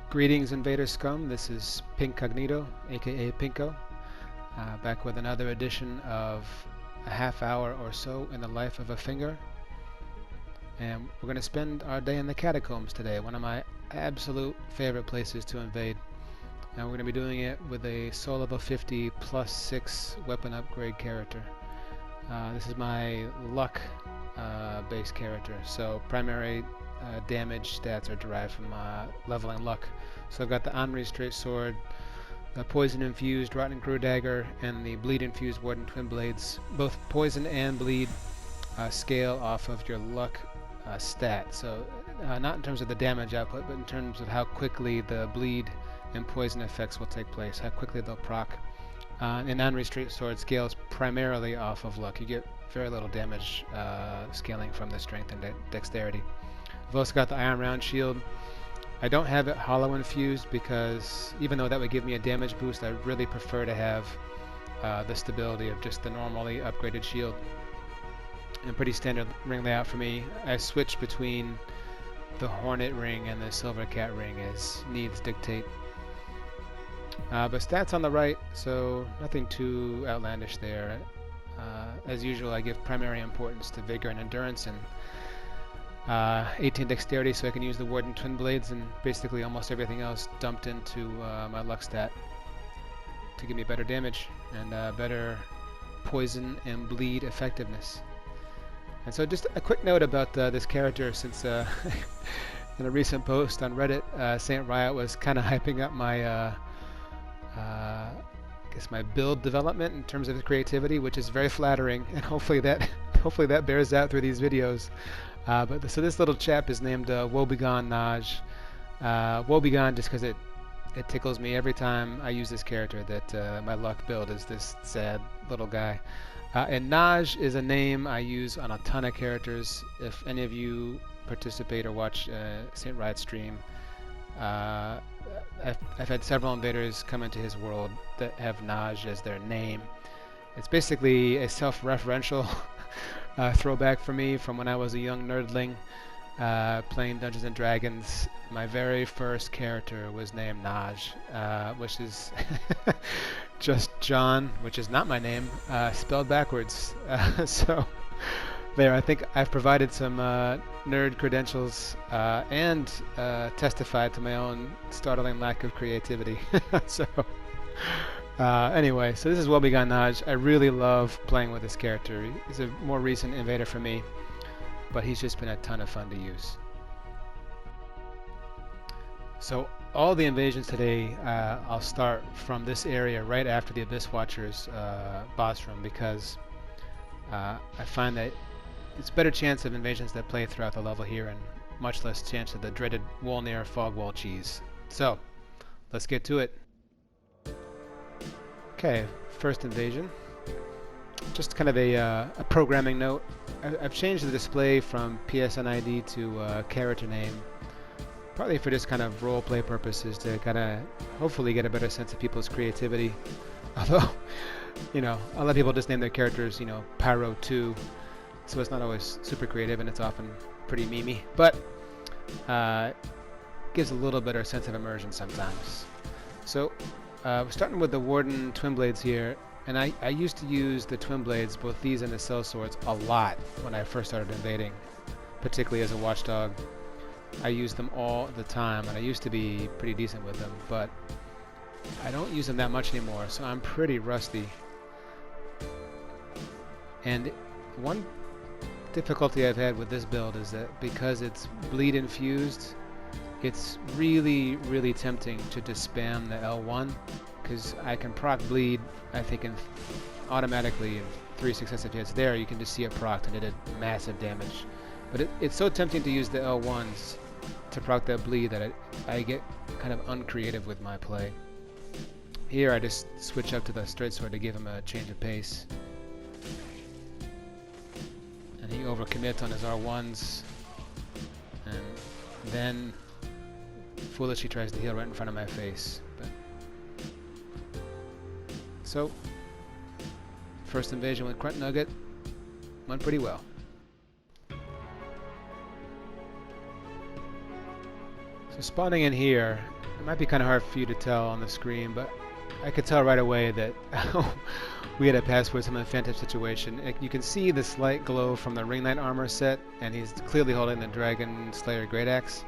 Greetings, Invader Scum. This is Pincognito, aka Pinko, back with another edition of a half hour or so in the life of a finger. And we're going to spend our day in the catacombs today, one of my absolute favorite places to invade. And we're going to be doing it with a soul level 50 plus 6 weapon upgrade character. This is my luck based character, so primary damage stats are derived from leveling luck. So I've got the Henri straight sword, the poison infused rotten crew dagger, and the bleed infused warden twin blades. Both poison and bleed scale off of your luck stat. So not in terms of the damage output, but in terms of how quickly the bleed and poison effects will take place, how quickly they'll proc. And Henri straight sword scales primarily off of luck. You get very little damage scaling from the strength and dexterity. I've also got the iron round shield. I don't have it hollow infused because even though that would give me a damage boost, I really prefer to have the stability of just the normally upgraded shield. And pretty standard ring layout for me. I switch between the hornet ring and the silver cat ring as needs dictate. But stats on the right, so nothing too outlandish there. As usual, I give primary importance to vigor and endurance, and 18 dexterity, so I can use the warden twin blades, and basically almost everything else dumped into my luck stat to give me better damage and better poison and bleed effectiveness. And so just a quick note about this character, since in a recent post on Reddit, Saint Riot was kind of hyping up my I guess my build development in terms of the creativity, which is very flattering, and hopefully that bears out through these videos. So this little chap is named Woebegone Naj. Woebegone just because it tickles me every time I use this character that my luck build is this sad little guy. And Naj is a name I use on a ton of characters. If any of you participate or watch Saint Riot stream, I've had several invaders come into his world that have Naj as their name. It's basically a self-referential throwback for me from when I was a young nerdling playing Dungeons and Dragons. My very first character was named Naj, which is just John, which is not my name, spelled backwards. So there, I think I've provided some nerd credentials and testified to my own startling lack of creativity. So anyway, so this is Woebegone Naj. I really love playing with this character. He's a more recent invader for me, but he's just been a ton of fun to use. So all the invasions today, I'll start from this area right after the Abyss Watcher's boss room, because I find that it's better chance of invasions that play throughout the level here, and much less chance of the dreaded Wolnir fog wall cheese. So let's get to it. Okay, first invasion. Just kind of a programming note. I've changed the display from PSN ID to character name, partly for just kind of roleplay purposes, to kind of hopefully get a better sense of people's creativity. Although, you know, a lot of people just name their characters, you know, Pyro 2, so it's not always super creative and it's often pretty memey, but gives a little better sense of immersion sometimes. So we're starting with the Warden Twin Blades here, and I used to use the Twin Blades, both these and the Cell Swords, a lot when I first started invading, particularly as a watchdog. I used them all the time, and I used to be pretty decent with them, but I don't use them that much anymore, so I'm pretty rusty. And one difficulty I've had with this build is that because it's bleed infused, it's really, really tempting to just spam the L1, because I can proc bleed, I think, automatically in 3 successive hits. There, you can just see it procced, and it did massive damage. But it's so tempting to use the L1s to proc that bleed that I get kind of uncreative with my play. Here, I just switch up to the straight sword to give him a change of pace. And he overcommits on his R1s, and then foolishly tries to heal right in front of my face. But so, first invasion with Grunt Nugget went pretty well. So spawning in here, it might be kind of hard for you to tell on the screen, but I could tell right away that we had a password summon phantom situation. You can see the slight glow from the ring knight armor set, and he's clearly holding the Dragon Slayer Great Axe.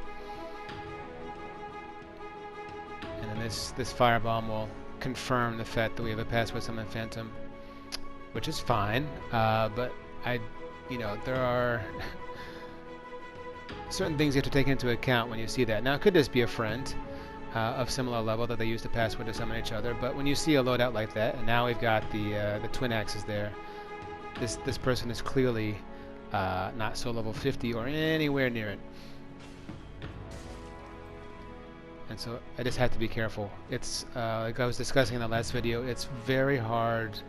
And then this firebomb will confirm the fact that we have a password summon phantom, which is fine. But there are certain things you have to take into account when you see that. Now, it could just be a friend of similar level that they use the password to summon each other, but when you see a loadout like that, and now we've got the twin axes there, this person is clearly not soul level 50 or anywhere near it. And so I just have to be careful. It's like I was discussing in the last video, it's very hard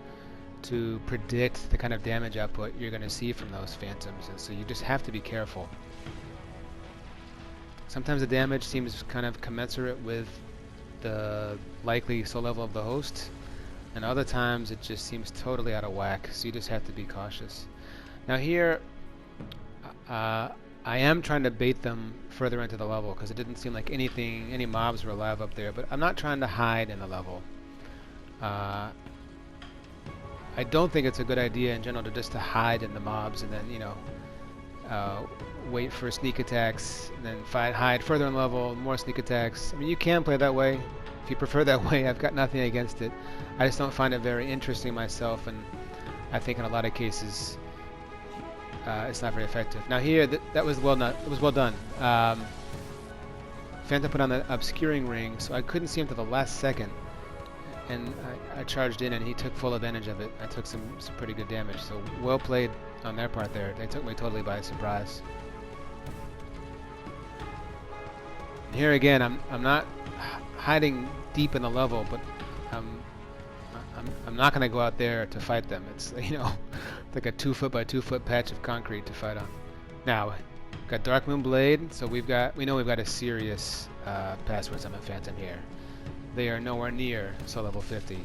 to predict the kind of damage output you're going to see from those phantoms, and so you just have to be careful. Sometimes the damage seems kind of commensurate with the likely soul level of the host, and other times it just seems totally out of whack, so you just have to be cautious. Now here, I am trying to bait them further into the level, because it didn't seem like any mobs were alive up there, but I'm not trying to hide in the level. I don't think it's a good idea in general to hide in the mobs and then, wait for sneak attacks, and then hide further in level, more sneak attacks. I mean, you can play that way. If you prefer that way, I've got nothing against it. I just don't find it very interesting myself, and I think in a lot of cases it's not very effective. Now here, that was well done. It was well done. Phantom put on the obscuring ring, so I couldn't see him to the last second, and I charged in, and he took full advantage of it. I took some pretty good damage, so well played on their part there. They took me totally by surprise. And here again, I'm not hiding deep in the level, but I'm not going to go out there to fight them. It's like a 2 foot by 2 foot patch of concrete to fight on. Now, we've got Dark Moon Blade, so we know we've got a serious password summon phantom here. They are nowhere near soul level 50.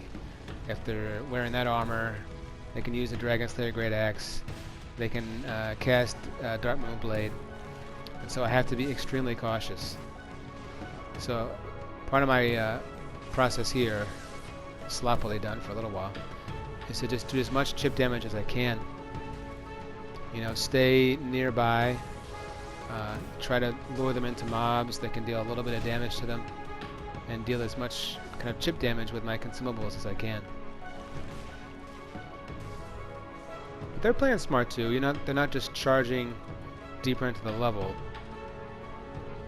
If they're wearing that armor, they can use the Dragon Slayer Great Axe. They can cast Dark Moon Blade, and so I have to be extremely cautious. So part of my process here, sloppily done for a little while, is to just do as much chip damage as I can. Stay nearby, try to lure them into mobs that can deal a little bit of damage to them, and deal as much kind of chip damage with my consumables as I can. But they're playing smart too. They're not just charging deeper into the level.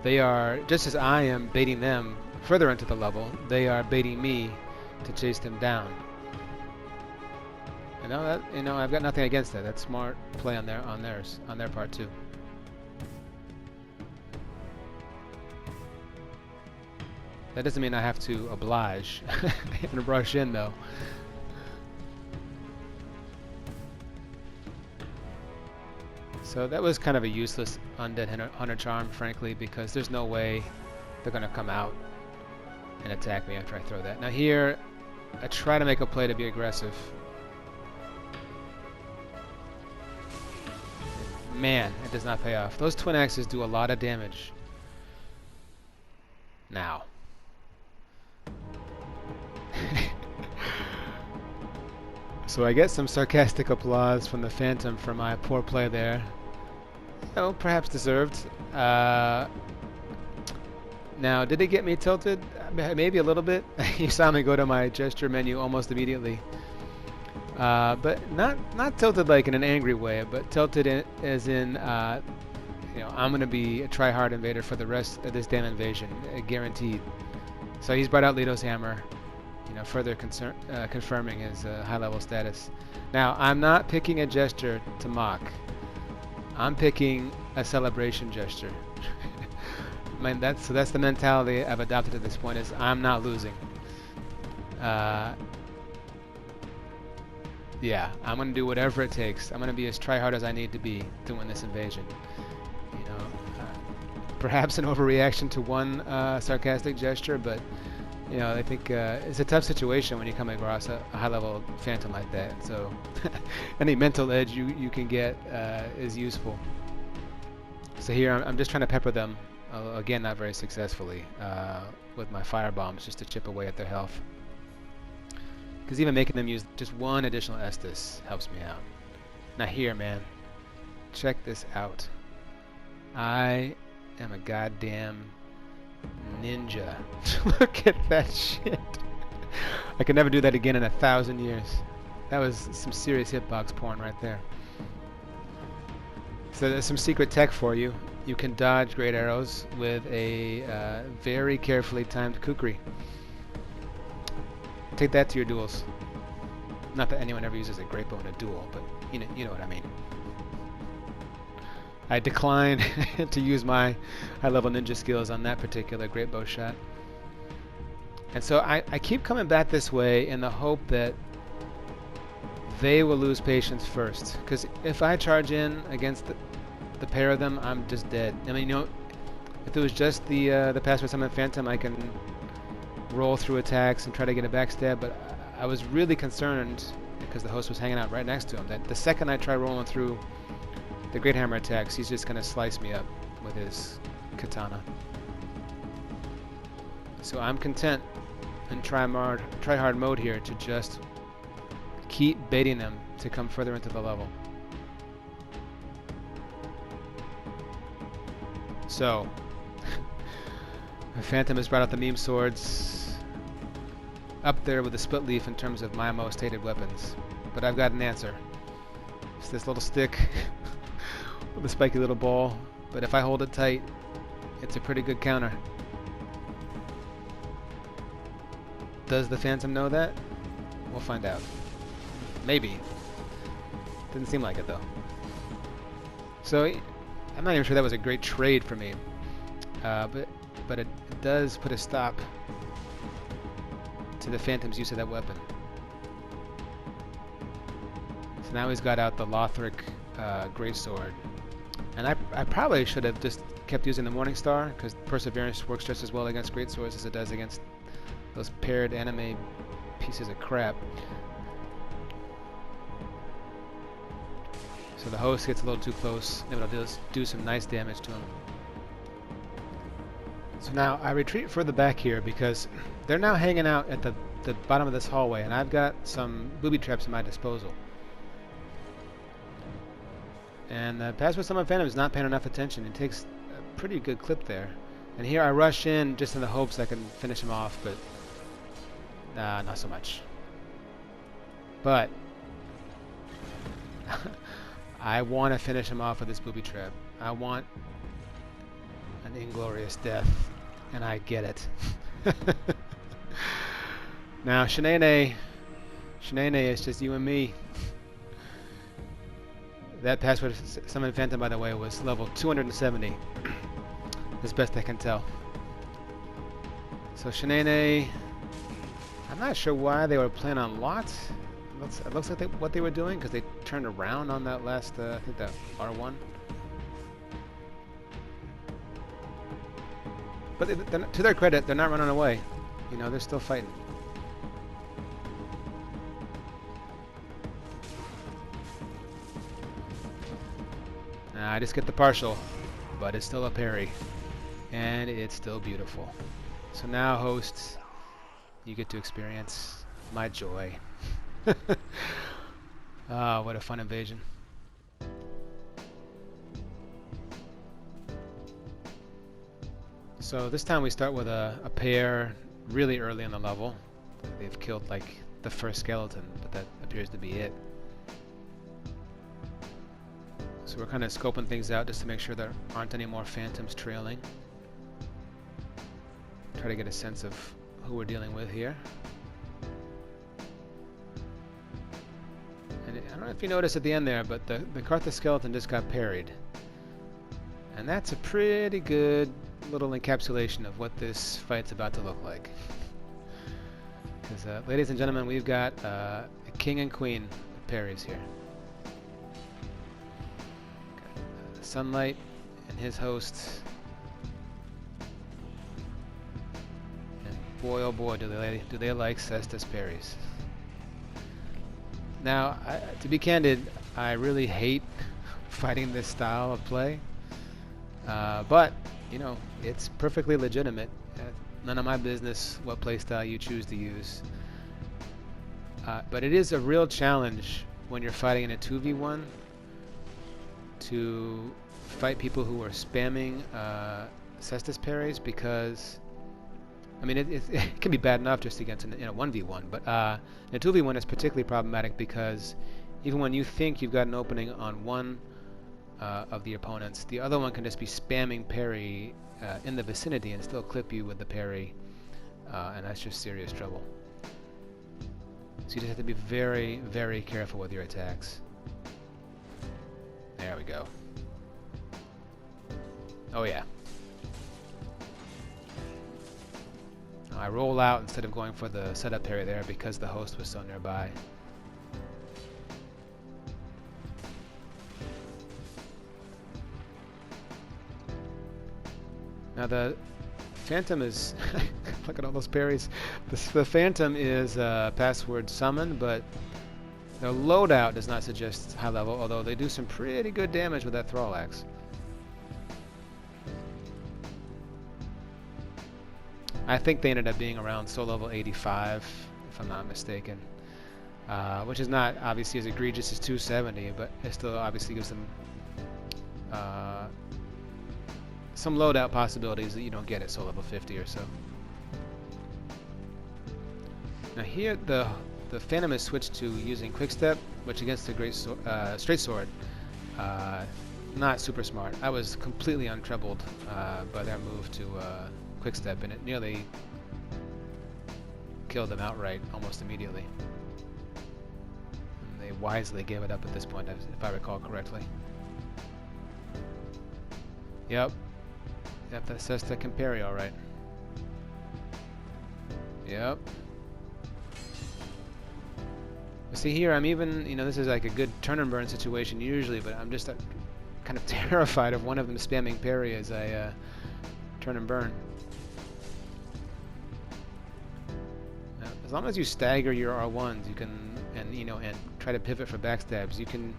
They are, just as I am baiting them further into the level, they are baiting me to chase them down. And I've got nothing against that. That's smart play on their part too. That doesn't mean I have to oblige and rush in, though. So that was kind of a useless Undead Hunter Charm, frankly, because there's no way they're going to come out and attack me after I throw that. Now here, I try to make a play to be aggressive. Man, it does not pay off. Those twin axes do a lot of damage. Now. So I get some sarcastic applause from the Phantom for my poor play there. Perhaps deserved. Now, did it get me tilted? Maybe a little bit. You saw me go to my gesture menu almost immediately. But not tilted like in an angry way, but tilted as in, I'm going to be a try-hard invader for the rest of this damn invasion, guaranteed. So he's brought out Leto's hammer, further confirming his high-level status. Now, I'm not picking a gesture to mock. I'm picking a celebration gesture. That's the mentality I've adopted at this point, is I'm not losing. Yeah, I'm going to do whatever it takes. I'm going to be as try-hard as I need to be to win this invasion. Perhaps an overreaction to one sarcastic gesture, but I think it's a tough situation when you come across a high-level Phantom like that. So any mental edge you can get is useful. So here I'm just trying to pepper them again, not very successfully, with my fire bombs just to chip away at their health. Because even making them use just one additional Estus helps me out. Now here, man, check this out. I am a goddamn ninja. Look at that shit. I could never do that again in 1,000 years. That was some serious hitbox porn right there. So there's some secret tech for you. You can dodge great arrows with a very carefully timed kukri. Take that to your duels. Not that anyone ever uses a great bow in a duel, but you know what I mean. I decline to use my high-level ninja skills on that particular great bow shot. And so I keep coming back this way in the hope that they will lose patience first. Because if I charge in against the pair of them, I'm just dead. I mean, you know, if it was just the Password Summon Phantom, I can roll through attacks and try to get a backstab, but I was really concerned, because the host was hanging out right next to him, that the second I try rolling through the Great Hammer attacks, he's just going to slice me up with his katana. So I'm content in try hard mode here to just keep baiting them to come further into the level. So the Phantom has brought out the meme swords, up there with the split leaf in terms of my most hated weapons. But I've got an answer. It's this little stick with a spiky little ball, but if I hold it tight, it's a pretty good counter. Does the Phantom know that? We'll find out. Maybe. Didn't seem like it though. So I'm not even sure that was a great trade for me, but it does put a stop to the Phantom's use of that weapon. So now he's got out the Lothric Greatsword, and I probably should have just kept using the Morning Star, because Perseverance works just as well against Greatswords as it does against those paired anime pieces of crap. So the host gets a little too close, and it'll do some nice damage to him. So now I retreat further back here because they're now hanging out at the bottom of this hallway, and I've got some booby traps at my disposal. And Password Summon Phantom is not paying enough attention. He takes a pretty good clip there. And here I rush in just in the hopes I can finish him off, but not so much. But I want to finish him off with this booby trap. I want an inglorious death, and I get it. Now, Shanae is just you and me. That Password Summon Phantom, by the way, was level 270, as best I can tell. So Shanae, I'm not sure why they were playing on Lot. It looks like what they were doing, because they turned around on that last, I think that R1. But to their credit, they're not running away. You know, they're still fighting. I just get the partial, but it's still a parry, and it's still beautiful. So now, hosts, you get to experience my joy. Ah, what a fun invasion. So this time we start with a pair really early in the level. They've killed like the first skeleton, but that appears to be it. So we're kind of scoping things out just to make sure there aren't any more phantoms trailing. Try to get a sense of who we're dealing with here. And I don't know if you noticed at the end there, but the Kartha skeleton just got parried. And that's a pretty good little encapsulation of what this fight's about to look like. Because, ladies and gentlemen, we've got a king and queen of parries here. Got, Sunlight and his host. And boy, oh boy, do they like Cestus parries. Now, to be candid, I really hate fighting this style of play. But you know, it's perfectly legitimate. None of my business what playstyle you choose to use. But it is a real challenge when you're fighting in a 2v1 to fight people who are spamming cestus parries, because I mean it can be bad enough just against in a 1v1, but in a 2v1 it's particularly problematic because even when you think you've got an opening on one of the opponents, the other one can just be spamming parry in the vicinity and still clip you with the parry, and that's just serious trouble. So you just have to be very, very careful with your attacks. There we go. Oh yeah. I roll out instead of going for the setup parry there because the host was so nearby. Now the Phantom is look at all those parries. The Phantom is password summon, but their loadout does not suggest high level, although they do some pretty good damage with that Thrall Axe. I think they ended up being around soul level 85, if I'm not mistaken, which is not obviously as egregious as 270, but it still obviously gives them some loadout possibilities that you don't get at soul level 50 or so. Now here the Phantom is switched to using Quick Step, which against the straight sword, not super smart. I was completely untroubled by their move to Quick Step, and it nearly killed them outright almost immediately. And they wisely gave it up at this point, if I recall correctly. Yep. Yep, that says that can parry alright. Yep. See here, I'm even, you know, this is like a good turn and burn situation usually, but I'm just kind of terrified of one of them spamming parry as I turn and burn. Now, as long as you stagger your R1s, you can, and try to pivot for backstabs, you can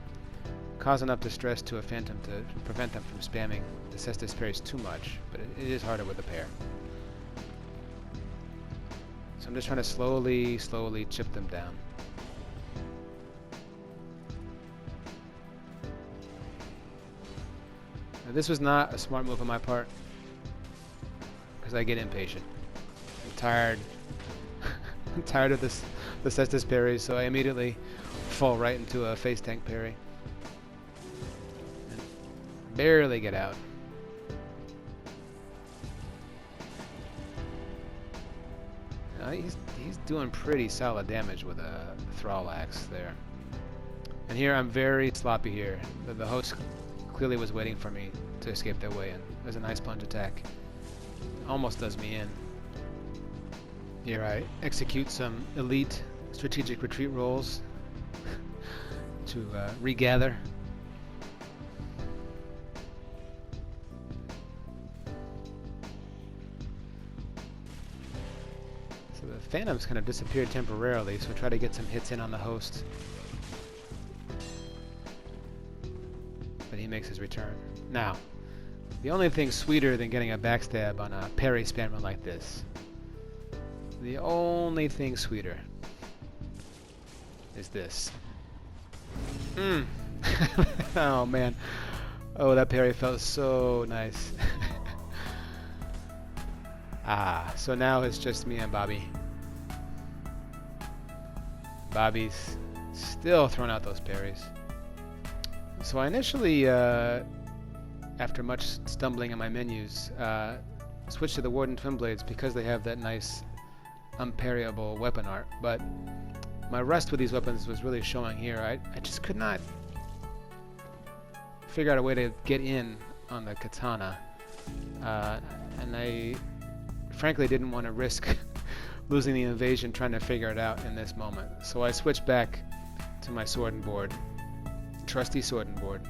cause enough distress to a Phantom to prevent them from spamming the cestus parries too much, but it is harder with a pair. So I'm just trying to slowly chip them down. Now, this was not a smart move on my part, because I get impatient. I'm tired. I'm tired of the cestus parries, so I immediately fall right into a face tank parry. And barely get out. He's doing pretty solid damage with a Thrall Axe there. And here I'm very sloppy here. The host clearly was waiting for me to escape their way, and there's a nice plunge attack. Almost does me in. Here I execute some elite strategic retreat rolls to regather. So the Phantom's kind of disappeared temporarily, so I try to get some hits in on the host. But he makes his return. Now, the only thing sweeter than getting a backstab on a parry spammer like this, the only thing sweeter is this. Oh man. Oh, that parry felt so nice. So now it's just me and Bobby. Bobby's still throwing out those parries. So I initially, after much stumbling in my menus, switched to the Warden Twin Blades because they have that nice unparryable weapon art. But my rust with these weapons was really showing here. I just could not figure out a way to get in on the katana. And I frankly didn't want to risk losing the invasion trying to figure it out in this moment. So I switched back to my sword and board. Trusty sword and board,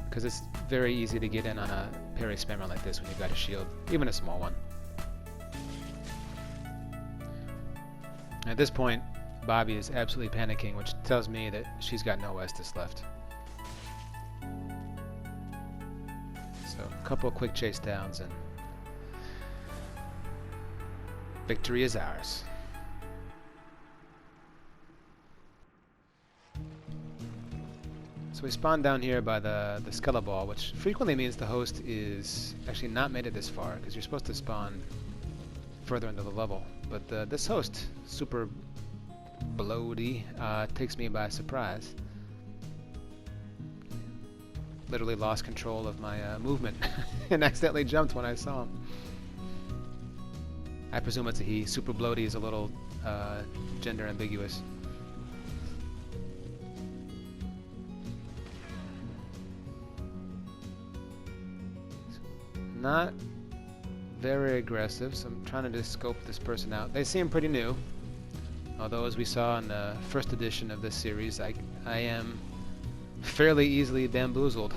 because it's very easy to get in on a parry spammer like this when you've got a shield, even a small one. At this point, Bobby is absolutely panicking, which tells me that she's got no Estus left. So So a couple of quick chase downs and victory is ours. So we spawn down here by the Skeleball, which frequently means the host is actually not made it this far, because you're supposed to spawn further into the level. But this host, super bloaty, takes me by surprise. Literally lost control of my movement and accidentally jumped when I saw him. I presume it's a he. Super bloaty is a little gender ambiguous. Not very aggressive, so I'm trying to just scope this person out. They seem pretty new, although as we saw in the first edition of this series, I am fairly easily bamboozled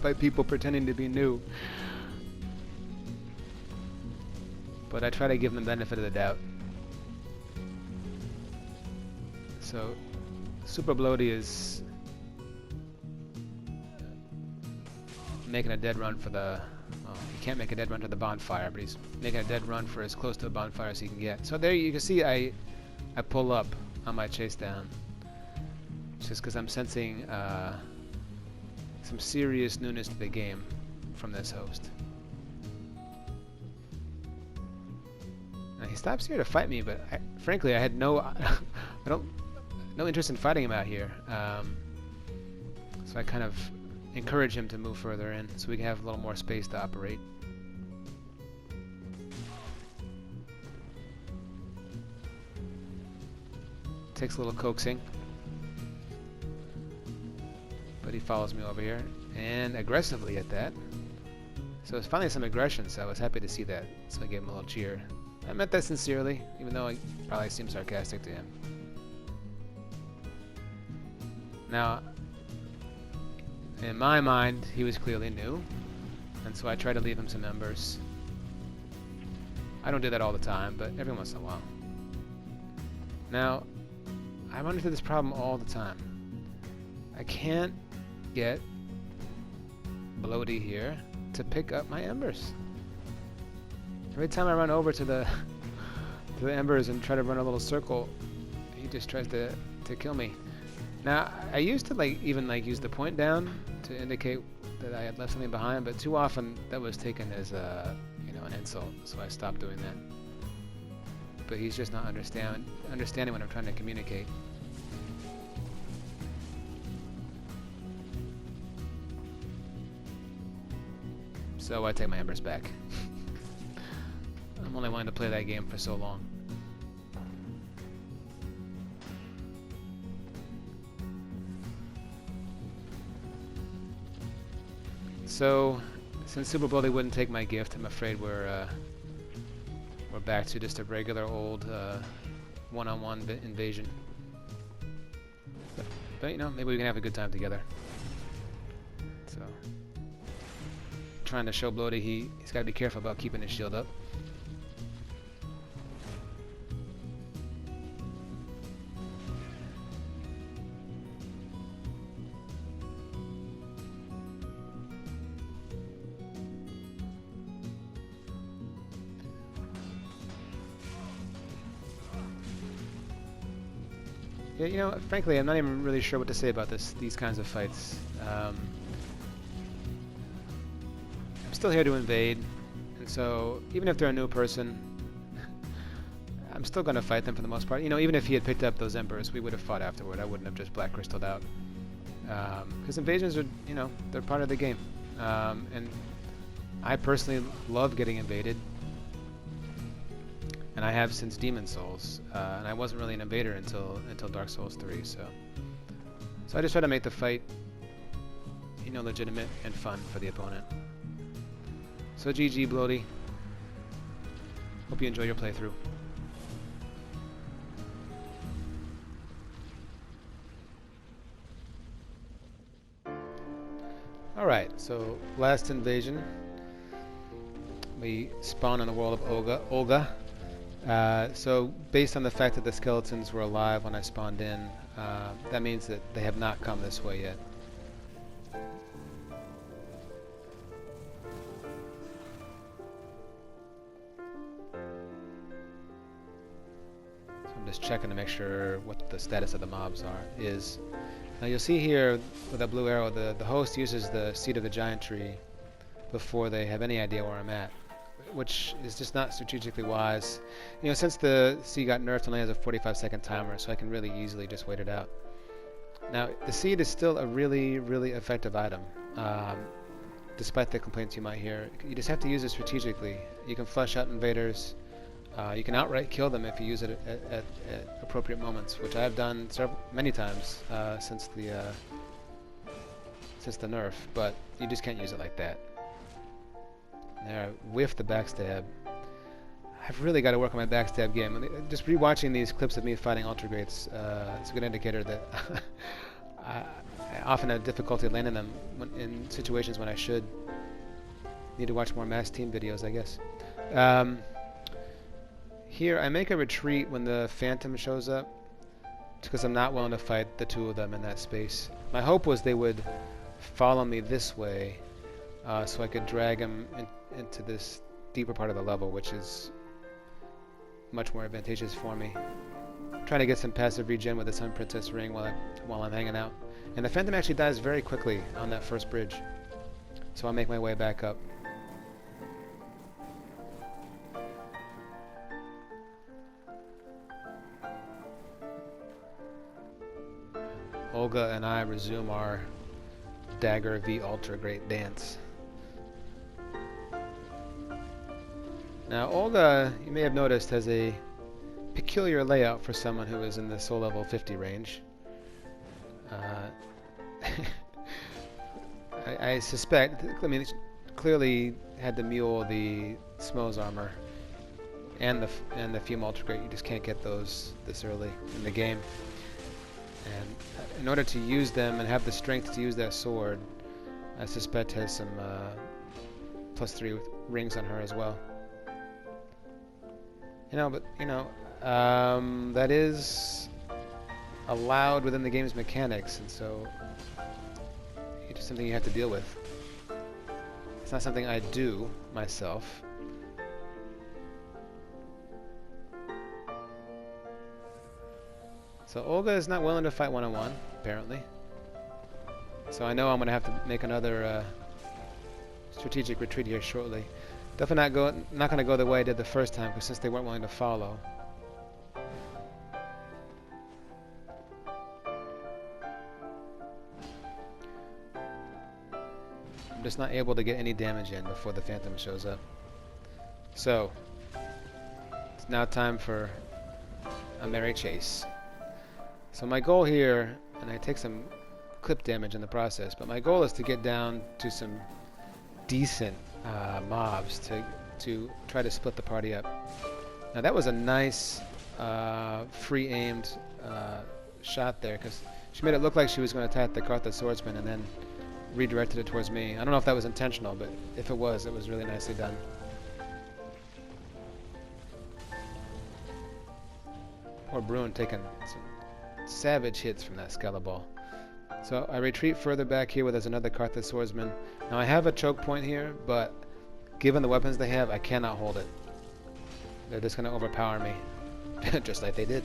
by people pretending to be new. But I try to give them the benefit of the doubt. So, Super Bloaty is making a dead run for the... Well, he can't make a dead run to the bonfire, but he's making a dead run for as close to a bonfire as he can get. So there you can see I pull up on my chase down. Just because I'm sensing some serious newness to the game from this host. Now, he stops here to fight me, but frankly I had no no interest in fighting him out here. So I kind of encourage him to move further in so we can have a little more space to operate. Takes a little coaxing. But he follows me over here, and aggressively at that. So it's finally some aggression, so I was happy to see that. So I gave him a little cheer. I meant that sincerely, even though I probably seemed sarcastic to him. Now, in my mind, he was clearly new, and so I tried to leave him some embers. I don't do that all the time, but every once in a while. Now, I run into this problem all the time. I can't get Bloaty here to pick up my embers. Every time I run over to the embers and try to run a little circle, he just tries to kill me. Now I used to even use the point down to indicate that I had left something behind, but too often that was taken as an insult, so I stopped doing that. But he's just not understanding what I'm trying to communicate. So I take my embers back. I'm only wanting to play that game for so long. So, since Super Bloody wouldn't take my gift, I'm afraid we're back to just a regular old one-on-one invasion. But maybe we can have a good time together. So, trying to show Bloaty he's got to be careful about keeping his shield up. Yeah, frankly, I'm not even really sure what to say about these kinds of fights. I'm still here to invade, and so even if they're a new person, I'm still going to fight them for the most part. Even if he had picked up those embers, we would have fought afterward. I wouldn't have just black crystalled out. Because invasions are, they're part of the game. And I personally love getting invaded. And I have since Demon Souls, and I wasn't really an invader until Dark Souls 3. So I just try to make the fight, legitimate and fun for the opponent. So GG, Bloaty. Hope you enjoy your playthrough. Alright, so last invasion. We spawn in the world of Olga. So based on the fact that the skeletons were alive when I spawned in, that means that they have not come this way yet. just checking to make sure what the status of the mobs is. Now you'll see here with that blue arrow, the host uses the seed of the giant tree before they have any idea where I'm at, which is just not strategically wise. You know, since the seed got nerfed, it only has a 45-second timer, so I can really easily just wait it out. Now, the seed is still a really, really effective item, despite the complaints you might hear. You just have to use it strategically. You can flush out invaders. You can outright kill them if you use it at appropriate moments, which I have done many times since the nerf. But you just can't use it like that. There, I whiffed the backstab. I've really got to work on my backstab game. Just rewatching these clips of me fighting Ultra Greats, it's a good indicator that I often have difficulty landing them in situations when I should. Need to watch more mass team videos, I guess. Here, I make a retreat when the Phantom shows up, because I'm not willing to fight the two of them in that space. My hope was they would follow me this way, so I could drag them into this deeper part of the level, which is much more advantageous for me. I'm trying to get some passive regen with the Sun Princess ring while I'm hanging out. And the Phantom actually dies very quickly on that first bridge, so I'll make my way back up. Olga and I resume our Dagger v Ultra Great dance. Now, Olga, you may have noticed, has a peculiar layout for someone who is in the soul level 50 range. I suspect, I mean, clearly had to mule the Smo's armor and the Fume Ultra Great. You just can't get those this early in the game. And in order to use them and have the strength to use that sword, I suspect has some +3 rings on her as well. That is allowed within the game's mechanics, and so it's just something you have to deal with. It's not something I do myself. So Olga is not willing to fight one-on-one, apparently. So I know I'm going to have to make another strategic retreat here shortly. Definitely not going to go the way I did the first time, because since they weren't willing to follow. I'm just not able to get any damage in before the Phantom shows up. So, it's now time for a merry chase. So my goal here, and I take some clip damage in the process, but my goal is to get down to some decent mobs to try to split the party up. Now that was a nice free aimed shot there, because she made it look like she was going to attack the Kartha swordsman and then redirected it towards me. I don't know if that was intentional, but if it was really nicely done. Poor Bruin taking some savage hits from that Skeleball. So I retreat further back here where there's another Kartha swordsman. Now I have a choke point here, but given the weapons they have, I cannot hold it. They're just going to overpower me, just like they did.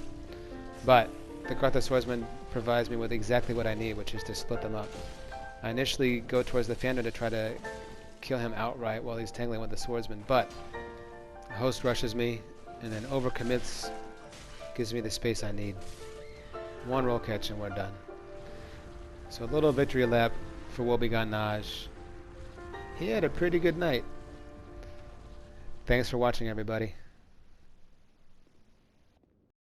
But the Kartha swordsman provides me with exactly what I need, which is to split them up. I initially go towards the Phantom to try to kill him outright while he's tangling with the swordsman, but the host rushes me and then overcommits, gives me the space I need. One roll catch and we're done. So a little victory lap for Woebegone Naj. He had a pretty good night. Thanks for watching, everybody.